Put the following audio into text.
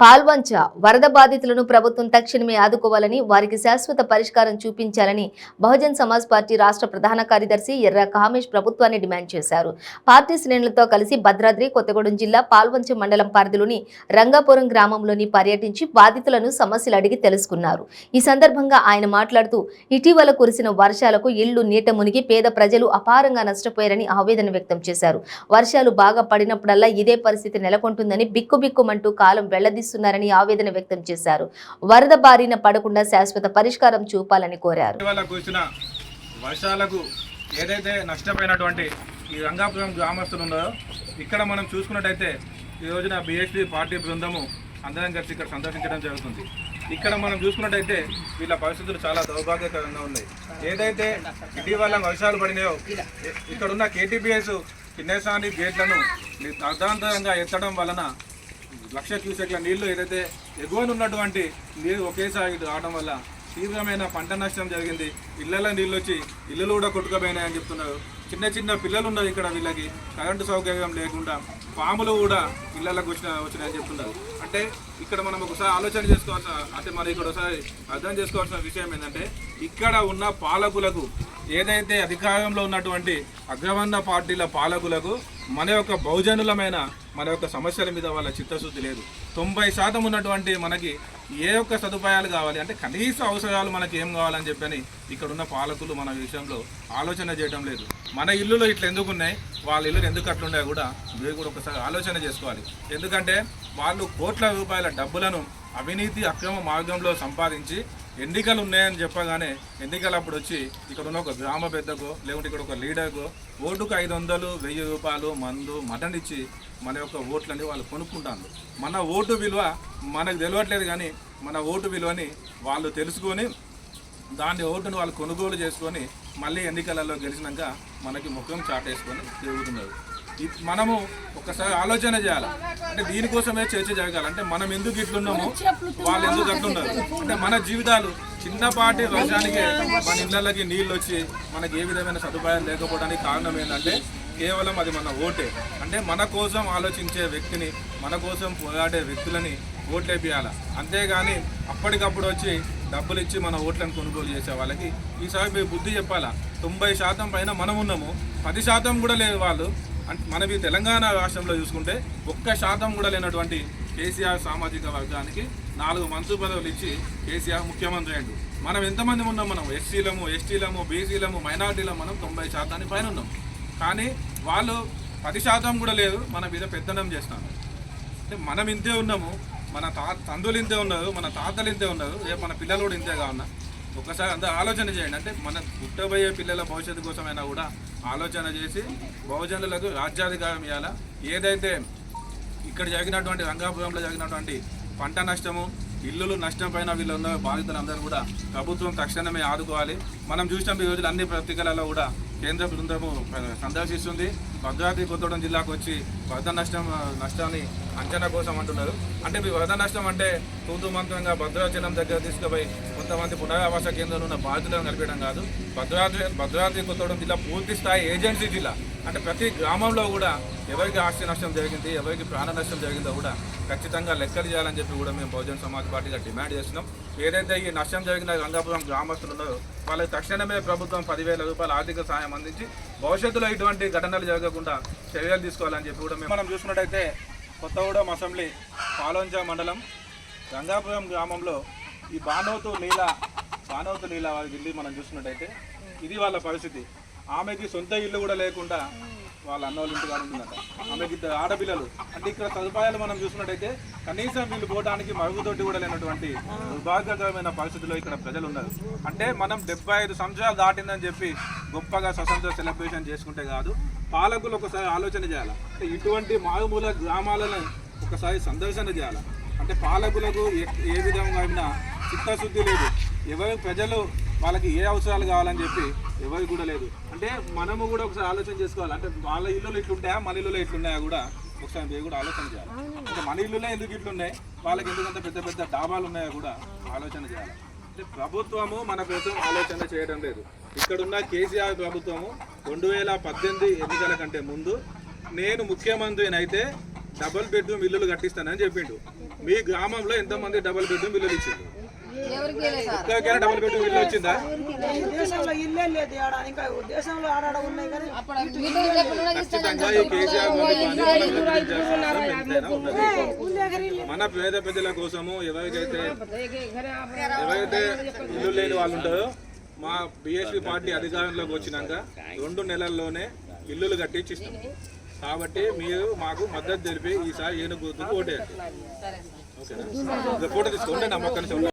పాల్వంచ వరద బాధితులను ప్రభుత్వం తక్షణమే ఆదుకోవాలని, వారికి శాశ్వత పరిష్కారం చూపించాలని బహుజన్ సమాజ్ పార్టీ రాష్ట్ర ప్రధాన కార్యదర్శి ఎర్ర కామేష్ ప్రభుత్వాన్ని డిమాండ్ చేశారు. పార్టీ శ్రేణులతో కలిసి భద్రాద్రి కొత్తగూడెం జిల్లా పాల్వంచ మండలం పరిధిలోని రంగాపురం గ్రామంలోని పర్యటించి బాధితులను సమస్యలు అడిగి తెలుసుకున్నారు. ఈ సందర్భంగా ఆయన మాట్లాడుతూ, ఇటీవల కురిసిన వర్షాలకు ఇళ్లు నీట మునిగి పేద ప్రజలు అపారంగా నష్టపోయారని ఆవేదన వ్యక్తం చేశారు. వర్షాలు బాగా పడినప్పుడల్లా ఇదే పరిస్థితి నెలకొంటుందని బిక్కుబిక్కుమంటూ కాలం వెళ్లదీస్తున్నారని ఆవేదన వ్యక్తం చేశారు. వరద బారిన పడకుండా శాశ్వత పరిష్కారం చూపాలని కోరారు. వర్షాలకు ఏదైతే నష్టపోయినటువంటి ఈ రంగాపురం గ్రామస్తులు ఉన్నారో ఇక్కడ మనం చూసుకున్నట్టయితే ఈ రోజున బీఎస్పీ పార్టీ బృందము అందరం కలిసి ఇక్కడ సందర్శించడం జరుగుతుంది. ఇక్కడ మనం చూసుకున్నట్టయితే వీళ్ళ పరిస్థితులు చాలా దౌర్భాగ్యకరంగా ఉన్నాయి. ఏదైతే ఇటీవల వర్షాలు పడినాయో ఇక్కడున్న కేటీపీఎస్ కిన్నెసాని గేట్లను అర్ధాంతరంగా ఎత్తడం వలన 1,00,000 క్యూసెక్ల నీళ్లు ఏదైతే ఎగువన ఉన్నటువంటి నీరు ఒకేసారి రావడం వల్ల తీవ్రమైన పంట నష్టం జరిగింది. ఇళ్లలో నీళ్ళు వచ్చి ఇల్లులు కూడా కొట్టుకుపోయినాయని చెప్తున్నారు. చిన్న చిన్న పిల్లలు ఉన్నారు ఇక్కడ, వీళ్ళకి కరెంటు సౌకర్యం లేకుండా పాములు కూడా ఇళ్లకు వచ్చినాయని చెప్తున్నారు. అంటే ఇక్కడ మనం ఒకసారి ఆలోచన చేసుకోవాల్సిన, అంటే మరి ఇక్కడ ఒకసారి అర్థం చేసుకోవాల్సిన విషయం ఏంటంటే ఇక్కడ ఉన్న పాలకులకు, ఏదైతే అధికారంలో ఉన్నటువంటి అగ్రవర్ణ పార్టీల పాలకులకు మన యొక్క బహుజనులమైన మన యొక్క సమస్యల మీద వాళ్ళ చిత్తశుద్ధి లేదు. 90% ఉన్నటువంటి మనకి ఏ ఒక్క సదుపాయాలు కావాలి అంటే కనీస అవసరాలు మనకి ఏం కావాలని చెప్పని ఇక్కడున్న పాలకులు మన విషయంలో ఆలోచన చేయడం లేదు. మన ఇల్లులో ఇట్లా ఎందుకు ఉన్నాయి, వాళ్ళ ఇల్లులు ఎందుకు అట్లున్నాయో కూడా మీరు కూడా ఒకసారి ఆలోచన చేసుకోవాలి. ఎందుకంటే వాళ్ళు కోట్ల రూపాయల డబ్బులను అవినీతి అక్రమ మార్గంలో సంపాదించి ఎన్నికలు ఉన్నాయని చెప్పగానే ఎన్నికలప్పుడు వచ్చి ఇక్కడ ఉన్న ఒక గ్రామ పెద్దకో లేకుంటే ఇక్కడ ఒక లీడర్కో ఓటుకు 500, 1000 రూపాయలు మందు మటన్ ఇచ్చి మన యొక్క ఓట్లని వాళ్ళు కొనుక్కుంటారు. మన ఓటు విలువ మనకు తెలియట్లేదు, కానీ మన ఓటు విలువని వాళ్ళు తెలుసుకొని దాని ఓటును వాళ్ళు కొనుగోలు చేసుకొని మళ్ళీ ఎన్నికలలో గెలిచినాక మనకి ముఖం చాటేసుకొని తిరుగుతున్నారు. మనము ఒకసారి ఆలోచన చేయాలి. అంటే దీనికోసమే చర్చ జరగాలి. అంటే మనం ఎందుకు ఇట్లున్నామో వాళ్ళు ఎందుకు అట్లున్నారు, అంటే మన జీవితాలు చిన్నపాటి వర్షానికి మన ఇళ్ళకి నీళ్ళు వచ్చి మనకి ఏ విధమైన సదుపాయాలు లేకపోవడానికి కారణం ఏంటంటే కేవలం అది మన ఓటే. అంటే మన కోసం ఆలోచించే వ్యక్తిని, మన కోసం పోరాడే వ్యక్తులని ఓట్లేపియాలి. అంతేగాని అప్పటికప్పుడు వచ్చి డబ్బులు ఇచ్చి మన ఓట్లను కొనుగోలు చేసే వాళ్ళకి ఈసారి మీరు బుద్ధి చెప్పాలా. 90% పైన మనం ఉన్నాము, 10% కూడా లేదు వాళ్ళు. మనవి తెలంగాణ రాష్ట్రంలో చూసుకుంటే 1% కూడా లేనటువంటి కేసీఆర్ సామాజిక వర్గానికి 4 మంత్రి పదవులు ఇచ్చి కేసీఆర్ ముఖ్యమంత్రి అయ్యాడు. మనం ఎంతమంది ఉన్నాం, మనం ఎస్సీలము, ఎస్టీలము, బీసీలము, మైనార్టీలము, మనం 90% పైన ఉన్నాం. కానీ వాళ్ళు 10% కూడా లేదు, మన మీద పెత్తనం చేస్తాను. అంటే మనం ఇంతే ఉన్నాము, మన తండ్రులు ఇంతే ఉన్నారు, మన తాతలు ఇంతే ఉన్నారు, రేపు మన పిల్లలు కూడా ఇంతేగా ఉన్నా. ఒకసారి అంతా ఆలోచన చేయండి. అంటే మన పుట్టబోయే పిల్లల భవిష్యత్తు కోసమైనా కూడా ఆలోచన చేసి బహుజనులకు రాజ్యాధికారం ఇవ్వాలా. ఏదైతే ఇక్కడ జరిగినటువంటి రంగాపురంలో జరిగినటువంటి పంట నష్టము, ఇల్లులు నష్టం పైన వీళ్ళు ఉన్న బాధితులందరూ కూడా ప్రభుత్వం తక్షణమే ఆదుకోవాలి. మనం చూసినాం ఈ రోజులు అన్ని పత్రికలలో కూడా కేంద్ర బృందము సందర్శిస్తుంది. భద్రాద్రి కొత్తగూడెం జిల్లాకు వచ్చి వరద నష్టాన్ని అంచనా కోసం అంటున్నారు. అంటే మీ వరద నష్టం అంటే తూతు మంత్రంగా భద్రాచలం దగ్గర తీసుకుపోయి కొంతమంది పునరావాస కేంద్రంలో ఉన్న బాధితులను కలిపేయడం కాదు. భద్రాద్రి కొత్తగూడెం జిల్లా పూర్తి స్థాయి ఏజెన్సీ జిల్లా. అంటే ప్రతి గ్రామంలో కూడా ఎవరికి ఆస్తి నష్టం జరిగింది, ఎవరికి ప్రాణ నష్టం జరిగిందో కూడా ఖచ్చితంగా లెక్కలు చేయాలని చెప్పి కూడా మేము బహుజన్ సమాజ్ పార్టీగా డిమాండ్ చేస్తున్నాం. ఏదైతే ఈ నష్టం జరిగిన రంగాపురం గ్రామస్తులు ఉన్నారో వాళ్ళకి తక్షణమే ప్రభుత్వం 10,000 రూపాయల ఆర్థిక సహాయం అందించి భవిష్యత్తులో ఇటువంటి ఘటనలు జరగకుండా చర్యలు తీసుకోవాలని చెప్పి కూడా మనం చూసుకున్నట్టయితే కొత్తగూడెం అసెంబ్లీ పాల్వంచ మండలం రంగాపురం గ్రామంలో ఈ బానోతు నీల వారి ఇల్లు మనం చూసుకున్నట్టయితే ఇది వాళ్ళ పరిస్థితి. ఆమెకి సొంత ఇల్లు కూడా లేకుండా వాళ్ళ అన్నోళ్ళ ఇంటిగా ఉంటుందట. ఆమెకి 2 ఆడపిల్లలు. అంటే ఇక్కడ సదుపాయాలు మనం చూసుకున్నట్టయితే కనీసం వీళ్ళు పోవడానికి మరుగుదొడ్డి కూడా లేనటువంటి దుర్భాగ్యకరమైన పరిస్థితుల్లో ఇక్కడ ప్రజలు ఉన్నారు. అంటే మనం 75 సంవత్సరాలు దాటిందని చెప్పి గొప్పగా స్వతంత్ర సెలబ్రేషన్ చేసుకుంటే కాదు, పాలకులు ఒకసారి ఆలోచన చేయాలి. అంటే ఇటువంటి మారుమూల గ్రామాలను ఒకసారి సందర్శన చేయాలి. అంటే పాలకులకు ఏ విధంగా అయినా చిత్తశుద్ధి లేదు. ఎవరు ప్రజలు వాళ్ళకి ఏ అవసరాలు కావాలని చెప్పి ఎవరికి కూడా లేదు. అంటే మనము కూడా ఒకసారి ఆలోచన చేసుకోవాలి. అంటే వాళ్ళ ఇల్లులు ఇట్లుంటాయా, మన ఇల్లులో ఇట్లున్నాయా కూడా ఒకసారి మీరు కూడా ఆలోచన చేయాలి. అంటే మన ఇల్లులో ఎందుకు ఇట్లున్నాయి, వాళ్ళకి ఎందుకంత పెద్ద పెద్ద డాబాలు ఉన్నాయో కూడా ఆలోచన చేయాలి. అంటే ప్రభుత్వము మన కోసం ఆలోచన చేయడం లేదు. ఇక్కడున్న కేసీఆర్ ప్రభుత్వము 2018 ఎన్నికల కంటే ముందు నేను ముఖ్యమంత్రిని అయితే డబుల్ బెడ్రూమ్ ఇల్లులు కట్టిస్తానని చెప్పిండు. మీ గ్రామంలో ఎంతమంది డబుల్ బెడ్రూమ్ ఇల్లు ఇచ్చింది? ఒక్కరికైనా డబుల్ బెడ్రూమ్ ఇల్లు వచ్చిందా? దేశంలో ఇల్లే లేదు ఆడ, ఇంకా దేశంలో ఆడాడ ఉన్నాయి కానీ ఖచ్చితంగా ఈ కేసీఆర్ మన పేద పెద్దల కోసము ఎవరికైతే ఇల్లు లేని వాళ్ళు ఉంటారో మా బీఎస్పీ పార్టీ అధికారంలోకి వచ్చినాక 2 నెలల్లోనే ఇల్లులు కట్టించిస్తాం. కాబట్టి మీరు మాకు మద్దతు తెలిపి ఈసారి ఏనుగు గుర్తుకు ఓటేయండి. ఓకేనా? ఫోటో తీసుకోండి నమ్మకాన్ని.